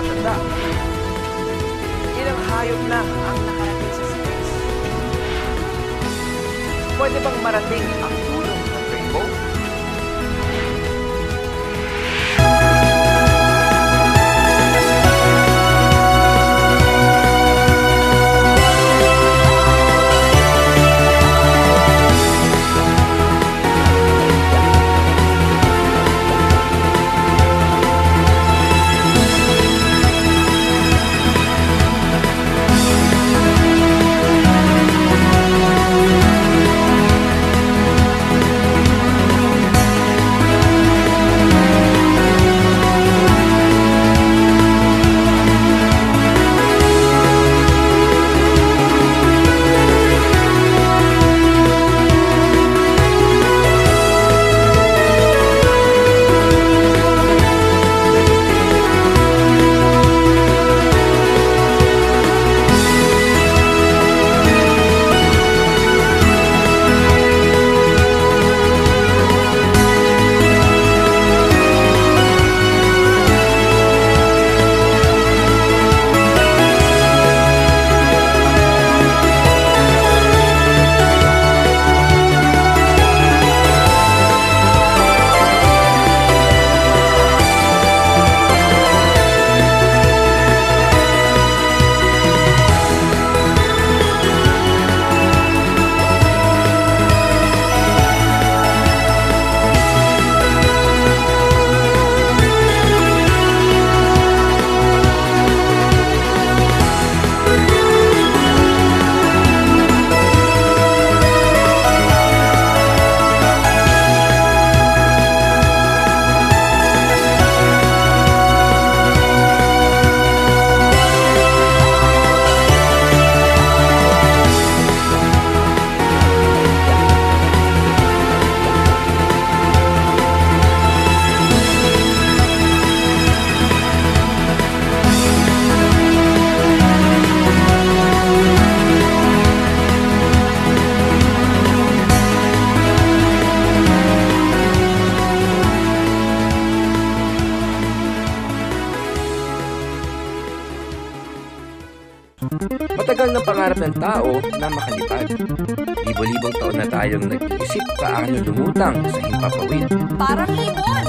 nakatatanda. Ilang hayop na ang nakarating sa space. Pwede bang marating ang dulo ng rainbow? Matagal na pangarap ng tao na makalipad. Libo-libong taon na tayong nag-iisip paano lumutang sa himpapawid. Parang ibon!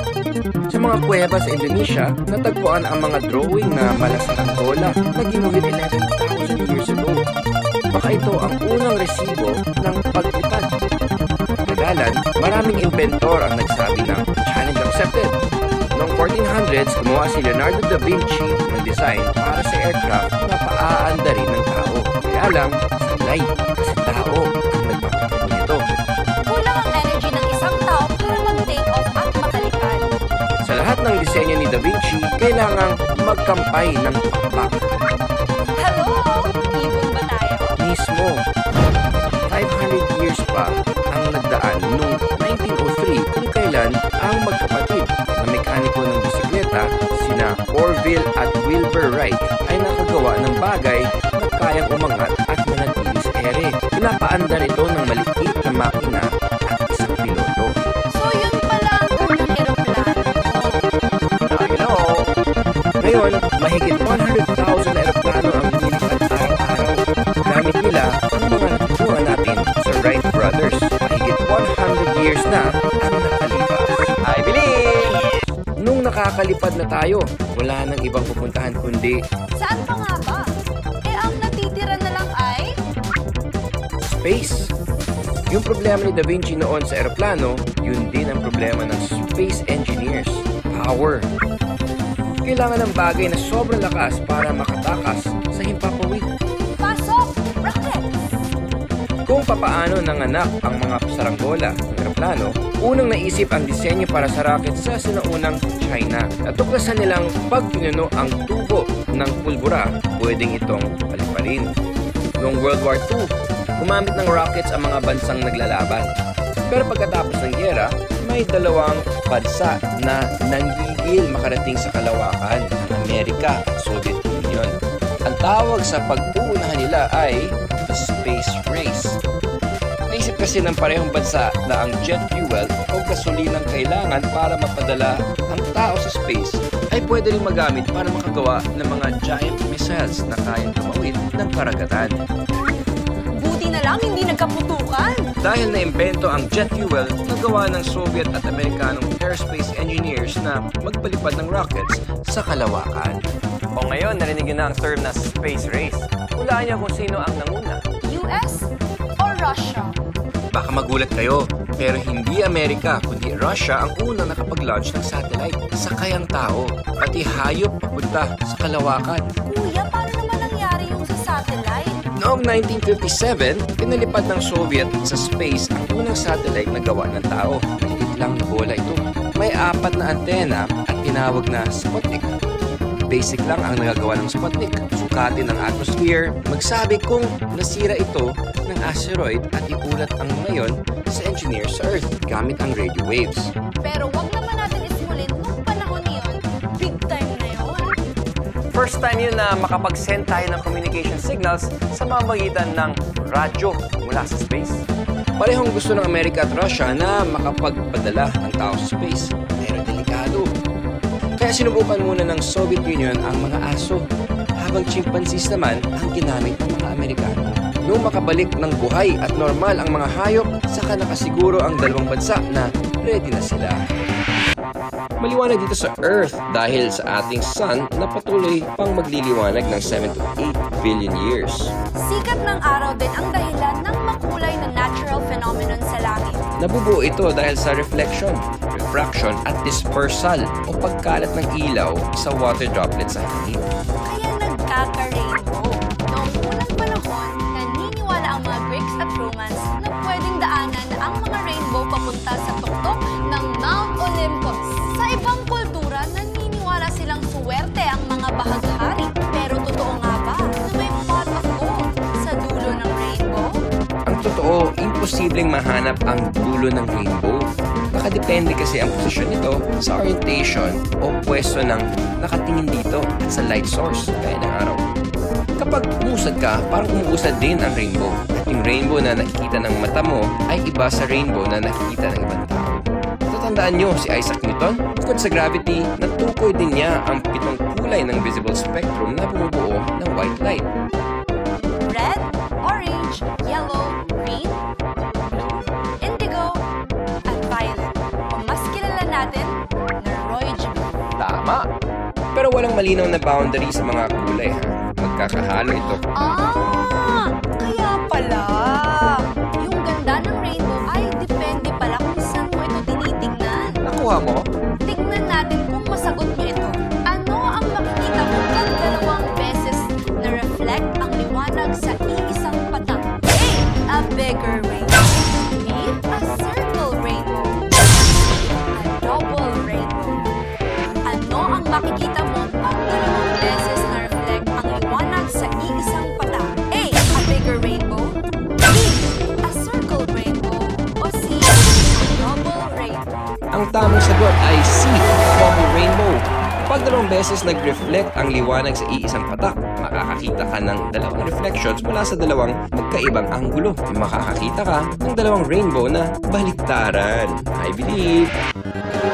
Sa mga kuweba sa Indonesia, natagpuan ang mga drawing na mala sa Angola na ginuhit 11,000 years ago. Baka ito ang unang resibo ng paglipad. Tagalan, maraming inventor ang nagsabi ng challenge accepted. Noong 1400s, gumawa si Leonardo da Vinci ng design para sa aircraft na paaandarin ng tao. Kaya lang, sanay kasi tao ang nagpapagawa nito. Kulang ang energy ng isang tao para mag-take off at makalipad. Sa lahat ng disenyo ni Da Vinci, kailangang magkampay ng pakpak. Hello! Ibon ba tayo? Mismo, 500 years pa ang nagdaan noong 1903 kung kailan ang magkapatid na mekaniko ng bisikleta, sina Orville at Wilbur Wright, ay nakagawa ng bagay na kayang umangat at manatili sa ere. Pinapaandar ito ng maliit na makina at isang piloto. So yun pala ang unang eroplano. Ngayon, mahigit 100,000 eroplano ang lumilipad araw-araw. Gamit nila ang mga nakuha natin sa Wright Brothers. Mahigit 100 years na ang nakalipas. I believe! Nung nakakalipad na tayo, wala nang ibang pupuntahan kundi Saan pa nga ba? Ang natitira na lang ay... space. Yung problema ni Da Vinci noon sa eroplano, yun din ang problema ng space engineers. Power. Kailangan ng bagay na sobrang lakas para makatakas sa himpapawid. Pasok! Rockets! Kung papaano nanganak ang mga saranggola ng eroplano, unang naisip ang disenyo para sa rocket sa sinaunang China. Natuklasan nilang pag pinuno ang tubo ng pulbura, pwedeng itong paliparin. Noong World War II, gumamit ng rockets ang mga bansang naglalaban. Pero pagkatapos ng gyera, may dalawang bansa na nanggigil makarating sa kalawakan, ang Amerika at Soviet Union. Ang tawag sa pag-uunahan nila ay the Space Race. Naisip kasi ng parehong bansa na ang jet fuel o gasolinang kailangan para mapadala ang tao sa space ay pwede rin magamit para makagawa ng mga giant missiles na kayang tumawid ng karagatan. Buti na lang hindi nagkaputukan. Dahil naimbento ang jet fuel na gawa ng Soviet at Amerikanong aerospace engineers na magpalipad ng rockets sa kalawakan. O ngayon, narinig nyo na ang term na space race. Hulaan niyo kung sino ang nanguna. US or Russia? Baka magulat kayo, pero hindi Amerika kundi Russia ang unang nakapag-launch ng satellite. Sakay ang tao, pati hayop papunta sa kalawakan. Kuya, paano naman nangyari yung sa satellite? Noong 1957, pinalipad ng Soviet sa space ang unang satellite na gawa ng tao. Maliit lang na bola ito. May 4 na antena at tinawag na Sputnik. Basic lang ang nagagawa ng Sputnik. Sukatin ang atmosphere, magsabi kung nasira ito ng asteroid at iulat ang ngayon sa engineers sa Earth gamit ang radio waves. Pero wag naman natin ismulin nung panahon niyon. Big time na yun. First time yun na makapag-send tayo ng communication signals sa mamamagitan ng radyo mula sa space. Parehong gusto ng Amerika at Russia na makapagpadala ng tao sa space. Pero delikado. Kaya sinubukan muna ng Soviet Union ang mga aso, habang chimpanzees naman ang ginamit ng mga Amerikano. Nung makabalik ng buhay at normal ang mga hayop, saka nakasiguro ang dalawang bansa na ready na sila. Maliwanag dito sa Earth dahil sa ating sun na patuloy pang magliliwanag ng 7 to 8 billion years. Sikat ng araw din ang dahilan ng makulay na natural phenomenon sa langit. Nabubuo ito dahil sa reflection, refraction at dispersal o pagkalat ng ilaw sa water droplets sa hangin. Kaya nagkaka-rainbow. Noong unang panahon, naniniwala ang mga Greeks at Romans na pwedeng daanan ang mga rainbow papunta sa tuktok ng Mount Olympus. Sa ibang kultura, naniniwala silang suwerte ang mga bahaghari. Pero totoo nga ba na may pot of gold sa dulo ng rainbow? Ang totoo, imposibleng mahanap ang dulo ng rainbow. Nakadepende kasi ang posisyon nito sa orientation o pwesto ng nakatingin dito at sa light source, gaya ng araw. Kapag umusad ka, parang umuusad din ang rainbow. At yung rainbow na nakikita ng mata mo ay iba sa rainbow na nakikita ng ibang tao. Tatandaan nyo si Isaac Newton, bukod sa gravity, natukoy din niya ang 7 kulay ng visible spectrum na bumubuo ng white light. Red, orange, yellow, green, blue, indigo, at violet. O mas kilala natin na Roy G. Tama! Pero walang malinaw na boundary sa mga kulay, ha? Magkakahalo ito. Kaya pala. Yung ganda ng rainbow ay depende pala kung saan mo ito tinitingnan. Nakuha mo? Tignan natin kung masagot mo ito. Ano ang makikita mo pag 2 beses na reflect ang liwanag sa iisang patak? A. A bigger rainbow. B. A circle rainbow. A double rainbow. Ano ang makikita mo pag 2 beses na reflect ang liwanag sa iisang patak? A. A bigger rainbow. B. A circle rainbow. O C. A double rainbow. Ang tamang sagot ay C, double rainbow. Pag 2 beses nag-reflect ang liwanag sa iisang patak, makakakita ka ng 2 reflections mula sa 2 magkaibang anggulo. Makakakita ka ng 2 rainbow na baliktaran. I believe.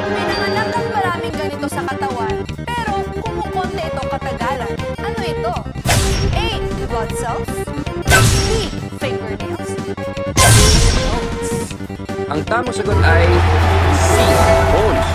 Pinanganak ang maraming ganito sa katawan, pero kumukonti itong katagalan. Ano ito? A. Blood cells. B. Fingernails. C. Bones. Ang tamang sagot ay C, bones.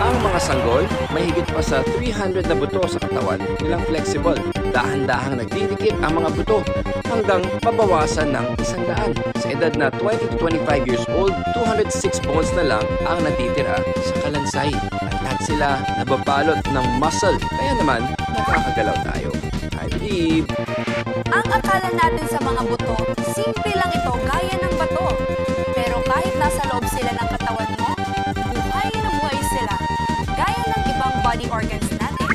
Ang mga sanggol, may higit pa sa 300 na buto sa katawan nilang flexible. Dahan-dahang nagdidikit ang mga buto hanggang mabawasan ng 100. Sa edad na 20 to 25 years old, 206 bones na lang ang natitira sa kalansay. At lahat sila nababalot ng muscle. Kaya naman, nakakagalaw tayo. I believe. Ang akala natin sa mga buto, simple lang ito gaya ng bato. Pero kahit nasa loob sila ng katawan mo, buhay na buhay sila. Gaya ng ibang body organs natin.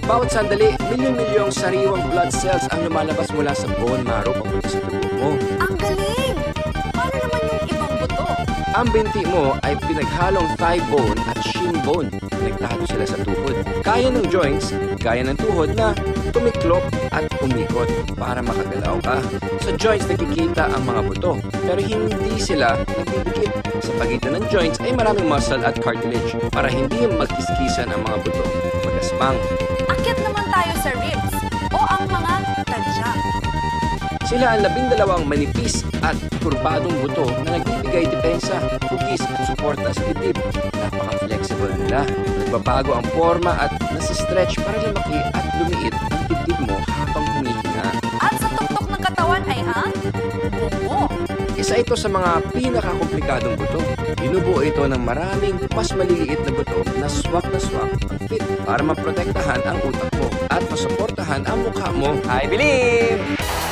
Bawat sandali, milyon-milyong sariwang blood cells ang lumalabas mula sa bone marrow papunta sa dugo mo. Ang galing! Paano naman yung ibang buto? Ang binti mo ay pinaghalong thigh bone at shin bone. Konektado sila sa tuhod. Kaya ng joints, gaya ng tuhod na tumiklop at umikot para makagalaw ka. Sa joints nakikita ang mga buto, pero hindi sila nagdidikit. Sa pagitan ng joints ay maraming muscle at cartilage para hindi magkiskisan ang mga buto. Magaspang. Akyat naman tayo sa ribs o ang mga tadya. Sila ang 12 manipis at kurbadong buto na nagbibigay depensa, hugis at suporta sa dibdib. Napaka-flexible nila. Nagbabago ang forma at nasa-stretch para lumaki at lumiit ang dibdib mo habang humihinga. At sa tuktok ng katawan ay ang bungo. Isa ito sa mga pinakakomplikadong buto. Binubuo ito ng maraming mas maliliit na buto na swak ang fit para maprotektahan ang utak mo at masuportahan ang mukha mo. I believe!